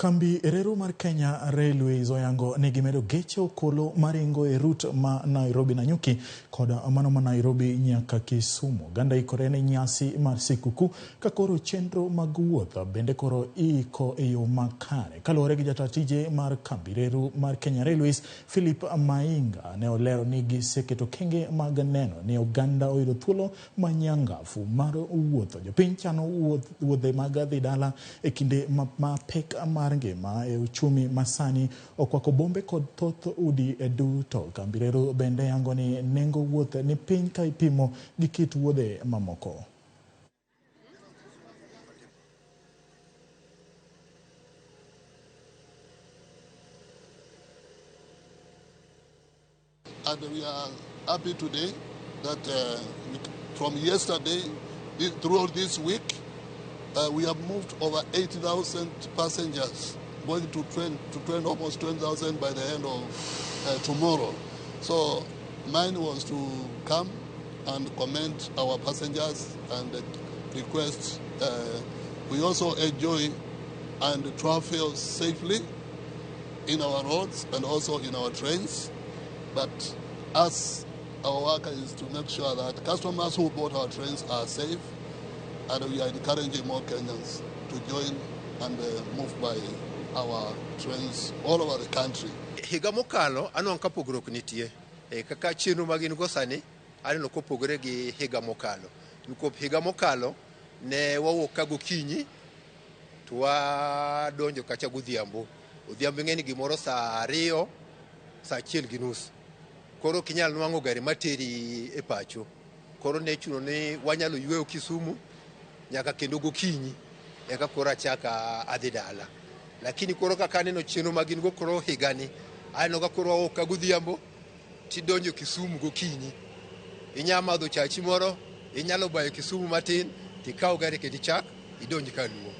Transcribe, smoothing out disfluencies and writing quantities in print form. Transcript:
Kambi reru mar Kenya Railways oyango ni gimedo geche okolo maringo e route ma Nairobi Nanyuki koda mano ma Nairobi nyaka Kisumu. Ganda ikore ne nyasi mar sikuku ka koro chenro mag wuoth bende koro iko e yo makare. Kaluwore gi jatatije mar kambi reru mar Kenya Railways Philip Mainga ne olero ni giseketo kenge mag neno ni oganda oyudo thuolo manyangafu mar wuotho. Jopiny chano wuodhe mag dhi dala e kinde ma pek mar ngima e uchumi masani okwako bombe kod thoth udi duto. Kambi reru bende yango ni nengo wuoth ni piny ka ipimo gi kit wuodhe mamoko. And we are happy today that from yesterday throughout this week, we have moved over 80,000 passengers, going to train almost 20,000 by the end of tomorrow. So mine was to come and commend our passengers and request we also enjoy and travel safely in our roads and also in our trains. But as our work is to make sure that customers who bought our trains are safe, and we are encouraging more Kenyans to join and move by our trains all over the country. Higa mokalo anong kapogruok nitie kaka chenro magin go sani aneno kopogore gi higa mokalo. Nikop higa mokalo ne wawuok ka gokinyi to wadonjo kacha godhiambo. Odhiambo ng'eni gimoro saa 2 saa 1:30. Koro kinyal nwang'o gari materi e pacho. Koro ne chuno ni wanyalo yweyo Kisumu nyaka kendo gokinyi eka koro achaka adhi dala. Lakini koro kaka aneno chenro magin go koro higani aneno ka koro wawuok ka godhiambo tidonjo Kisumu gokinyi. Inyalo madho chachi moro, inyalo bayo Kisumu matin, tikawo gari kendo ichak idonj ka luo.